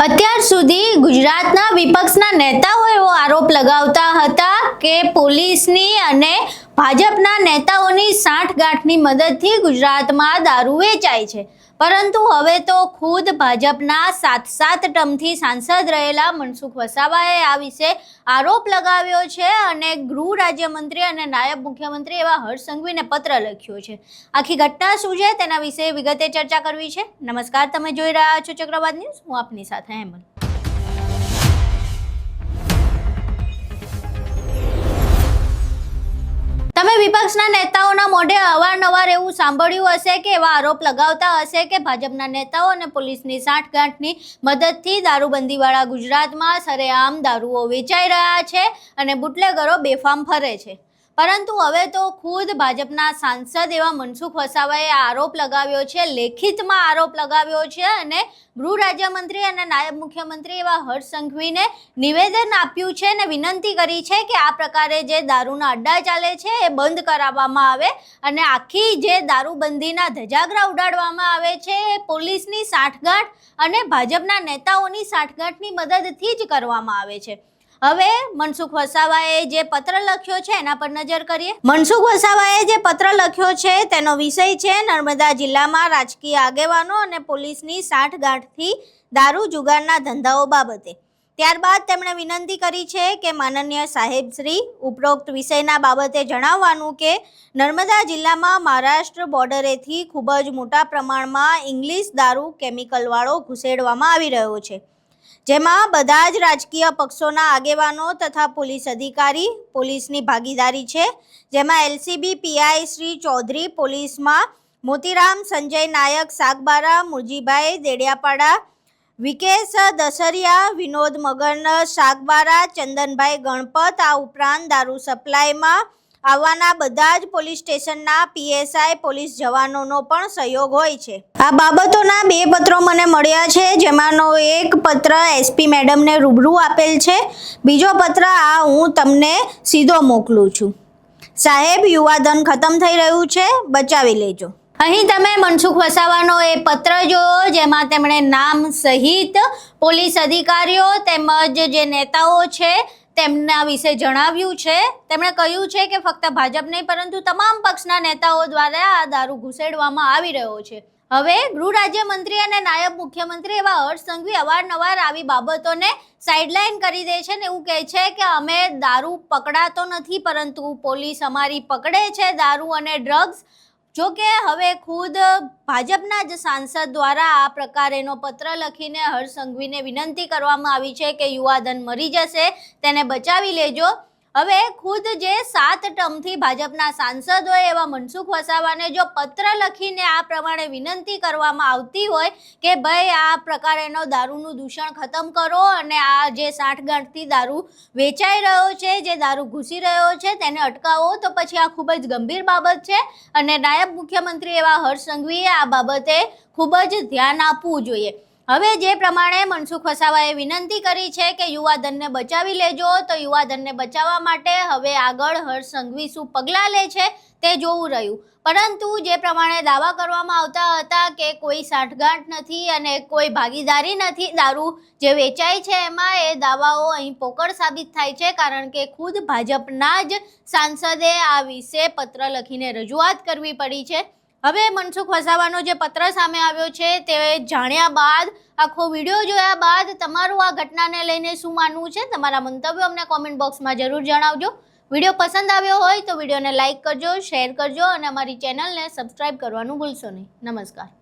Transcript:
અત્યાર સુધી ગુજરાતના વિપક્ષના નેતાઓ એવો આરોપ લગાવતા હતા કે પોલીસની અને ભાજપના નેતાઓની સાંઠગાંઠની મદદથી ગુજરાતમાં દારૂ વેચાય છે, પરંતુ હવે તો ખુદ ભાજપના 7 ટર્મથી સાંસદ રહેલા મનસુખ વસાવાએ આ વિશે આરોપ લગાવ્યો છે અને ગૃહ રાજ્યમંત્રી અને નાયબ મુખ્યમંત્રી એવા હર્ષ સંઘવીને પત્ર લખ્યો છે। આખી ઘટના શું છે તેના વિશે વિગતે ચર્ચા કરવી છે। નમસ્કાર, તમે જોઈ રહ્યા છો ચક્રવાત ન્યૂઝ, હું આપની સાથે હેમલ। તમે વિપક્ષના નેતાઓના મોઢે અવારનવાર એવું સાંભળ્યું હશે કે એવા આરોપ લગાવતા હશે કે ભાજપના નેતાઓ અને પોલીસની સાંઠગાંઠની મદદથી દારૂબંધીવાળા ગુજરાતમાં સરેઆમ દારૂઓ વેચાઈ રહ્યા છે અને બુટલેગરો બેફામ ફરે છે, પરંતુ હવે તો ખુદ ભાજપના સાંસદ એવા મનસુખ વસાવાએ આરોપ લગાવ્યો છે, લેખિતમાં આરોપ લગાવ્યો છે અને ગૃહ રાજ્યમંત્રી અને નાયબ મુખ્યમંત્રી એવા હર્ષ સંઘવીને નિવેદન આપ્યું છે અને વિનંતી કરી છે કે આ પ્રકારે જે દારૂના અડ્ડા ચાલે છે એ બંધ કરાવવામાં આવે અને આખી જે દારૂબંધીના ધજાગરા ઉડાડવામાં આવે છે એ પોલીસની સાંઠગાંઠ અને ભાજપના નેતાઓની સાંઠગાંઠની મદદથી જ કરવામાં આવે છે। હવે મનસુખ વસાવાએ જે પત્ર લખ્યો છે એના પર નજર કરીએ। મનસુખ વસાવાએ જે પત્ર લખ્યો છે તેનો વિષય છે નર્મદા જિલ્લામાં રાજકીય આગેવાનો અને પોલીસની સાંઠગાંઠથી દારૂ જુગારના ધંધાઓ બાબતે। ત્યારબાદ તેમણે વિનંતી કરી છે કે માનનીય સાહેબશ્રી ઉપરોક્ત વિષયના બાબતે જણાવવાનું કે નર્મદા જિલ્લામાં મહારાષ્ટ્ર બોર્ડરેથી ખૂબ જ મોટા પ્રમાણમાં ઇંગ્લિશ દારૂ કેમિકલવાળો ઘુસેડવામાં આવી રહ્યો છે, જેમાં બધા જ રાજકીય પક્ષોના આગેવાનો તથા પોલીસ અધિકારી પોલીસની ભાગીદારી છે, જેમાં એલસીબી પીઆઈ શ્રી ચૌધરી, પોલીસમાં મોતીરામ સંજય નાયક સાગબારા, મુરજીભાઈ દેડિયાપાડા, વિકેશ દસરિયા, વિનોદ મગન સાગબારા, ચંદનભાઈ ગણપત, આ ઉપરાંત દારૂ સપ્લાયમાં આવવાના બધા જ પોલીસ સ્ટેશનના પીએસઆઈ પોલીસ જવાનોનો પણ સહયોગ હોય છે। આ બાબતોના 2 પત્રો મને મળ્યા છે, જેમાંનો એક પત્ર એસપી મેડમને રૂબરૂ આપેલ છે, બીજો પત્ર આ હું તમને સીધો મોકલું છું। સાહેબ, યુવાધન ખતમ થઈ રહ્યું છે, બચાવી લેજો। અહીં તમે મનસુખ વસાવાનો એ પત્ર જોયો, જેમાં તેમણે નામ સહિત પોલીસ અધિકારીઓ તેમજ જે નેતાઓ છે તેમના વિશે જણાવ્યું છે। તેમણે કહ્યું છે કે ફક્ત ભાજપ નહીં પરંતુ તમામ પક્ષના નેતાઓ દ્વારા આ દારૂ ઘુસેડવામાં આવી રહ્યો છે। હવે ગૃહ રાજ્યમંત્રી અને નાયબ મુખ્યમંત્રી એવા હર્ષ સંઘવી અવારનવાર આવી બાબતોને સાઇડલાઇન કરી દે છે ને એવું કહે છે કે અમે દારૂ પકડાતો નથી પરંતુ પોલીસ અમારી પકડે છે દારૂ અને ડ્રગ્સ। જો કે હવે ખુદ ભાજપના જ સાંસદ દ્વારા આ પ્રકારેનો પત્ર લખીને હર્ષ સંઘવીને વિનંતી કરવામાં આવી છે કે યુવાધન મરી જશે, તેને બચાવી લેજો। હવે ખુદ જે 7 ટર્મથી ભાજપના સાંસદ હોય એવા મનસુખ વસાવાને જો પત્ર લખીને આ પ્રમાણે વિનંતી કરવામાં આવતી હોય કે ભાઈ આ પ્રકારેનો દારૂનું દૂષણ ખતમ કરો અને આ જે સાંઠગાંઠથી દારૂ વેચાઈ રહ્યો છે, જે દારૂ ઘૂસી રહ્યો છે તેને અટકાવો, તો પછી આ ખૂબ જ ગંભીર બાબત છે અને નાયબ મુખ્યમંત્રી એવા હર્ષ સંઘવીએ આ બાબતે ખૂબ જ ધ્યાન આપવું જોઈએ। હવે જે પ્રમાણે મનસુખ વસાવાએ વિનંતી કરી છે કે યુવાધનને બચાવી લેજો, તો યુવાધનને બચાવવા માટે હવે આગળ હર્ષ સંઘવી શું પગલાં લે છે તે જોવું રહ્યું, પરંતુ જે પ્રમાણે દાવા કરવામાં આવતા હતા કે કોઈ સાંઠગાંઠ નથી અને કોઈ ભાગીદારી નથી દારૂ જે વેચાય છે એમાં, એ દાવાઓ અહીં પોકળ સાબિત થાય છે, કારણ કે ખુદ ભાજપના જ સાંસદે આ વિશે પત્ર લખીને રજૂઆત કરવી પડી છે। હવે મનસુખ વસાવાનો જે પત્ર સામે આવ્યો છે તે જાણ્યા બાદ, આખો વિડીયો જોયા બાદ તમારું આ ઘટનાને લઈને શું માનવું છે, તમારા મંતવ્યો અમને કોમેન્ટ બોક્સમાં જરૂર જણાવજો। વિડીયો પસંદ આવ્યો હોય તો વિડીયોને લાઇક કરજો, શેર કરજો અને અમારી ચેનલને સબસ્ક્રાઈબ કરવાનું ભૂલશો નહીં। નમસ્કાર।